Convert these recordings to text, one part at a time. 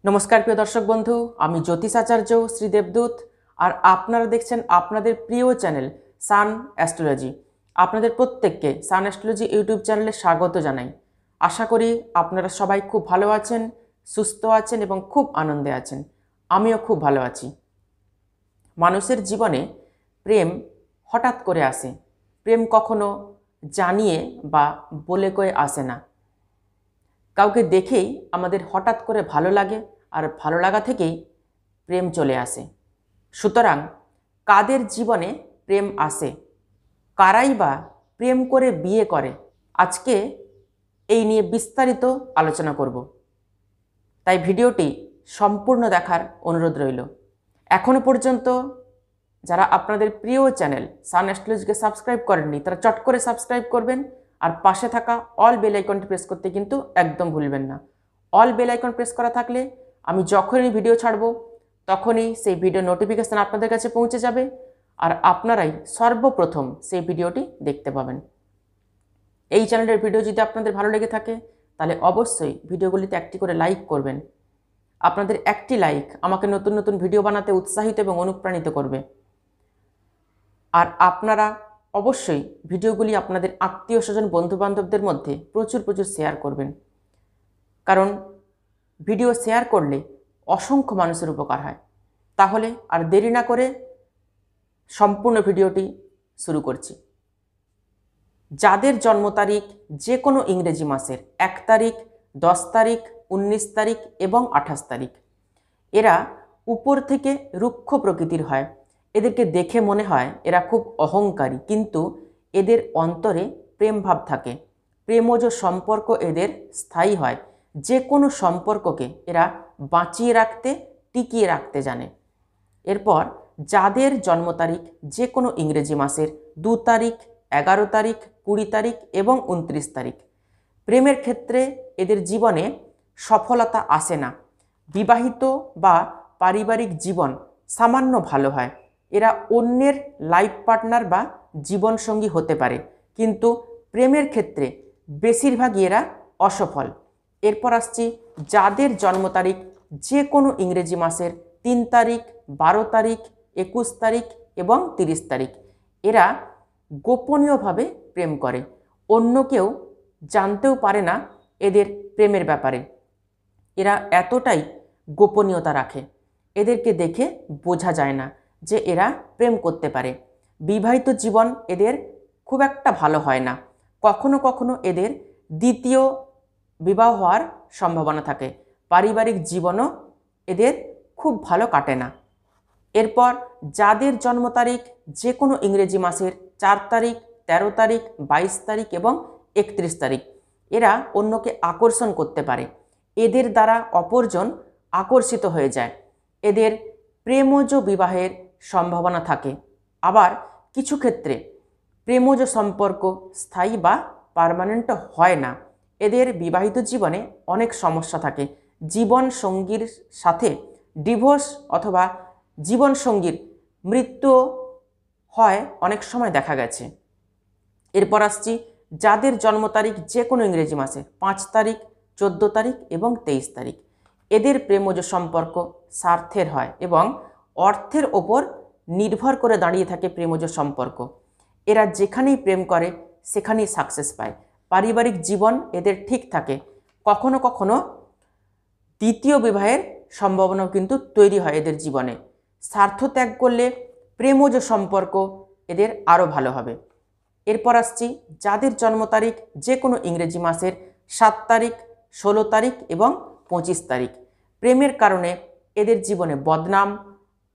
নমস্কার প্রিয় দর্শক বন্ধু, আমি জ্যোতিষ আচার্য শ্রী দেবদূত। আর আপনারা দেখছেন আপনাদের প্রিয় চ্যানেল সান অ্যাস্ট্রোলজি। আপনাদের প্রত্যেককে সান অ্যাস্ট্রোলজি ইউটিউব চ্যানেলে স্বাগত জানাই। আশা করি আপনারা সবাই খুব ভালো আছেন, সুস্থ আছেন এবং খুব আনন্দে আছেন। আমিও খুব ভালো আছি। মানুষের জীবনে প্রেম হঠাৎ করে আসে। প্রেম কখনো জানিয়ে বা বলে কয়ে আসে না। কাউকে দেখেই আমাদের হঠাৎ করে ভালো লাগে, আর ভালো লাগা থেকেই প্রেম চলে আসে। সুতরাং কাদের জীবনে প্রেম আসে, কারাই বা প্রেম করে বিয়ে করে, আজকে এই নিয়ে বিস্তারিত আলোচনা করব। তাই ভিডিওটি সম্পূর্ণ দেখার অনুরোধ রইল। এখনো পর্যন্ত যারা আপনাদের প্রিয় চ্যানেল সান অ্যাস্ট্রোলজিকে সাবস্ক্রাইব করেননি, তারা চট করে সাবস্ক্রাইব করবেন। আর পাশে থাকা অল বেল আইকনটি প্রেস করতে কিন্তু একদম ভুলবেন না। অল বেল আইকন প্রেস করা থাকলে আমি যখনই ভিডিও ছাড়ব তখনই সেই ভিডিও নোটিফিকেশান আপনাদের কাছে পৌঁছে যাবে, আর আপনারাই সর্বপ্রথম সেই ভিডিওটি দেখতে পাবেন। এই চ্যানেলের ভিডিও যদি আপনাদের ভালো লেগে থাকে তাহলে অবশ্যই ভিডিওগুলিতে একটি করে লাইক করবেন। আপনাদের একটি লাইক আমাকে নতুন নতুন ভিডিও বানাতে উৎসাহিত এবং অনুপ্রাণিত করবে। আর আপনারা অবশ্যই ভিডিওগুলি আপনাদের আত্মীয় স্বজন বন্ধুবান্ধবদের মধ্যে প্রচুর শেয়ার করবেন, কারণ ভিডিও শেয়ার করলে অসংখ্য মানুষের উপকার হয়। তাহলে আর দেরি না করে সম্পূর্ণ ভিডিওটি শুরু করছি। যাদের জন্ম তারিখ যে কোনো ইংরেজি মাসের 1 তারিখ, 10 তারিখ, 19 তারিখ এবং 28 তারিখ, এরা উপর থেকে রুক্ষ প্রকৃতির হয়। এদেরকে দেখে মনে হয় এরা খুব অহংকারী, কিন্তু এদের অন্তরে প্রেম ভাব থাকে। প্রেমজ সম্পর্ক এদের স্থায়ী হয়। যে কোনো সম্পর্ককে এরা বাঁচিয়ে রাখতে, টিকিয়ে রাখতে জানে। এরপর যাদের জন্ম তারিখ যে কোনো ইংরেজি মাসের 2 তারিখ, 11 তারিখ, 20 তারিখ এবং 29 তারিখ, প্রেমের ক্ষেত্রে এদের জীবনে সফলতা আসে না। বিবাহিত বা পারিবারিক জীবন সামান্য ভালো হয়। এরা অন্যের লাইফ পার্টনার বা জীবনসঙ্গী হতে পারে, কিন্তু প্রেমের ক্ষেত্রে বেশিরভাগই এরা অসফল। এরপর আসছি যাদের জন্ম তারিখ যে কোনো ইংরেজি মাসের 3 তারিখ, 12 তারিখ, 21 তারিখ এবং 30 তারিখ, এরা গোপনীয়ভাবে প্রেম করে। অন্য কেউ জানতেও পারে না এদের প্রেমের ব্যাপারে। এরা এতটাই গোপনীয়তা রাখে, এদেরকে দেখে বোঝা যায় না যে এরা প্রেম করতে পারে। বিবাহিত জীবন এদের খুব একটা ভালো হয় না। কখনো কখনো এদের দ্বিতীয় বিবাহ হওয়ার সম্ভাবনা থাকে। পারিবারিক জীবনও এদের খুব ভালো কাটে না। এরপর যাদের জন্ম তারিখ যে কোনো ইংরেজি মাসের 4 তারিখ, 13 তারিখ, 22 তারিখ এবং 31 তারিখ, এরা অন্যকে আকর্ষণ করতে পারে। এদের দ্বারা অপরজন আকর্ষিত হয়ে যায়। এদের প্রেমজ বিবাহের সম্ভাবনা থাকে। আবার কিছু ক্ষেত্রে প্রেমজ সম্পর্ক স্থায়ী বা পার্মানেন্ট হয় না। এদের বিবাহিত জীবনে অনেক সমস্যা থাকে। জীবন সঙ্গীর সাথে ডিভোর্স অথবা জীবনসঙ্গীর মৃত্যু হয় অনেক সময় দেখা গেছে। এরপর আসছি যাদের জন্ম তারিখ যে কোনো ইংরেজি মাসে 5 তারিখ, 14 তারিখ এবং 23 তারিখ, এদের প্রেমজ সম্পর্ক স্বার্থের হয় এবং অর্থের ওপর নির্ভর করে দাঁড়িয়ে থাকে প্রেমজ সম্পর্ক। এরা যেখানেই প্রেম করে সেখানেই সাকসেস পায়। পারিবারিক জীবন এদের ঠিক থাকে। কখনো কখনো দ্বিতীয় বিবাহের সম্ভাবনাও কিন্তু তৈরি হয় এদের জীবনে। স্বার্থ ত্যাগ করলে প্রেমজ সম্পর্ক এদের আরও ভালো হবে। এরপর আসছি যাদের জন্ম তারিখ যে কোনো ইংরেজি মাসের 7 তারিখ, 16 তারিখ এবং 25 তারিখ, প্রেমের কারণে এদের জীবনে বদনাম,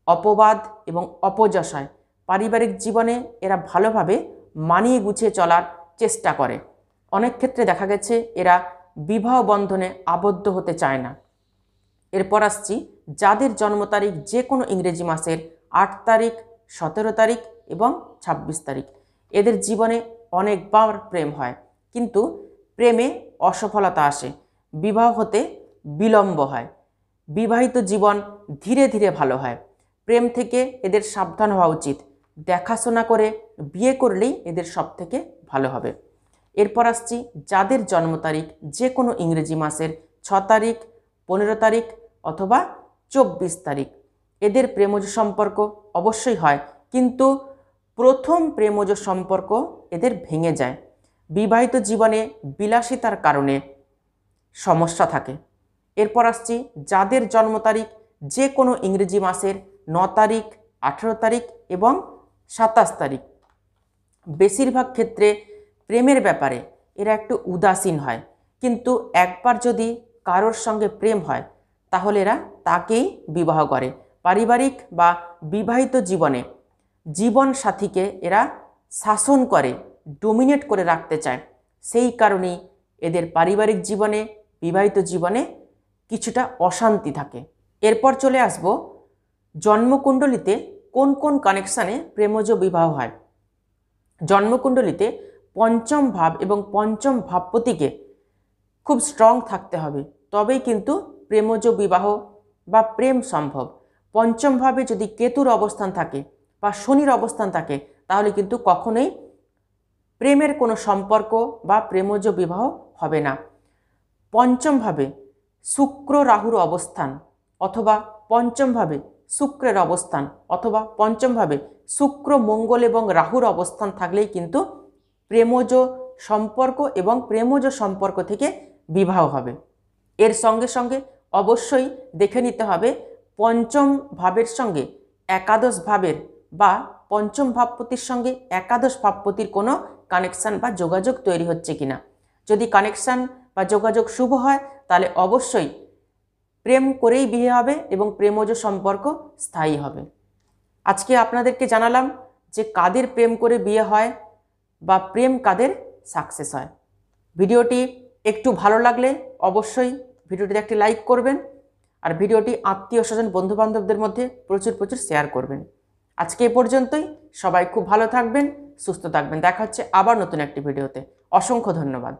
অপবাদ এবং অপযশ হয়। পারিবারিক জীবনে এরা ভালোভাবে মানিয়ে গুছিয়ে চলার চেষ্টা করে। অনেক ক্ষেত্রে দেখা গেছে এরা বিবাহ বন্ধনে আবদ্ধ হতে চায় না। এরপর আসছি যাদের জন্ম তারিখ যে কোনো ইংরেজি মাসের 8 তারিখ, 17 তারিখ এবং 26 তারিখ, এদের জীবনে অনেকবার প্রেম হয়, কিন্তু প্রেমে অসফলতা আসে। বিবাহ হতে বিলম্ব হয়। বিবাহিত জীবন ধীরে ধীরে ভালো হয়। প্রেম থেকে এদের সাবধান হওয়া উচিত। দেখাশোনা করে বিয়ে করলেই এদের সব থেকে ভালো হবে। এরপর আসছি যাদের জন্ম তারিখ যে কোনো ইংরেজি মাসের 6 তারিখ, 15 তারিখ, অথবা 24 তারিখ এদের প্রেমজ সম্পর্ক অবশ্যই হয়, কিন্তু প্রথম প্রেমজ সম্পর্ক এদের ভেঙে যায়। বিবাহিত জীবনে বিলাসিতার কারণে সমস্যা থাকে। এরপর আসছি যাদের জন্ম তারিখ যে কোনো ইংরেজি মাসের 9 তারিখ, 18 তারিখ এবং 27 তারিখ। বেশিরভাগ ক্ষেত্রে প্রেমের ব্যাপারে এরা একটু উদাসীন হয়, কিন্তু একবার যদি কারোর সঙ্গে প্রেম হয় তাহলে এরা তাকেই বিবাহ করে। পারিবারিক বা বিবাহিত জীবনে জীবন সাথীকে এরা শাসন করে, ডোমিনেট করে রাখতে চায়। সেই কারণেই এদের পারিবারিক জীবনে, বিবাহিত জীবনে কিছুটা অশান্তি থাকে। এরপর চলে আসব জন্মকুণ্ডলিতে কোন কোন কানেকশানে প্রেমজ বিবাহ হয়। জন্মকুণ্ডলিতে পঞ্চম ভাব এবং পঞ্চম ভাবপতিকে খুব স্ট্রং থাকতে হবে, তবেই কিন্তু প্রেমজ বিবাহ বা প্রেম সম্ভব। পঞ্চম ভাবে যদি কেতুর অবস্থান থাকে বা শনির অবস্থান থাকে তাহলে কিন্তু কখনোই প্রেমের কোনো সম্পর্ক বা প্রেমজ বিবাহ হবে না। পঞ্চম ভাবে শুক্র রাহুর অবস্থান অথবা পঞ্চম ভাবে শুক্রের অবস্থান অথবা পঞ্চম ভাবে শুক্র মঙ্গল এবং রাহুর অবস্থান থাকলেই কিন্তু প্রেমজ সম্পর্ক এবং প্রেমজ সম্পর্ক থেকে বিবাহ হবে। এর সঙ্গে সঙ্গে অবশ্যই দেখে নিতে হবে পঞ্চম ভাবের সঙ্গে একাদশ ভাবের বা পঞ্চম ভাবপতির সঙ্গে একাদশ ভাবপতির কোনো কানেকশান বা যোগাযোগ তৈরি হচ্ছে কিনা। যদি কানেকশান বা যোগাযোগ শুভ হয় তাহলে অবশ্যই প্রেম করেই বিয়ে হবে এবং প্রেমজ সম্পর্ক স্থায়ী হবে। আজকে আপনাদেরকে জানালাম যে কাদের প্রেম করে বিয়ে হয় বা প্রেম কাদের সাকসেস হয়। ভিডিওটি একটু ভালো লাগলে অবশ্যই ভিডিওটিতে একটি লাইক করবেন আর ভিডিওটি আত্মীয় স্বজন বন্ধুবান্ধবদের মধ্যে প্রচুর শেয়ার করবেন। আজকে এ পর্যন্তই। সবাই খুব ভালো থাকবেন, সুস্থ থাকবেন। দেখা হচ্ছে আবার নতুন একটি ভিডিওতে। অসংখ্য ধন্যবাদ।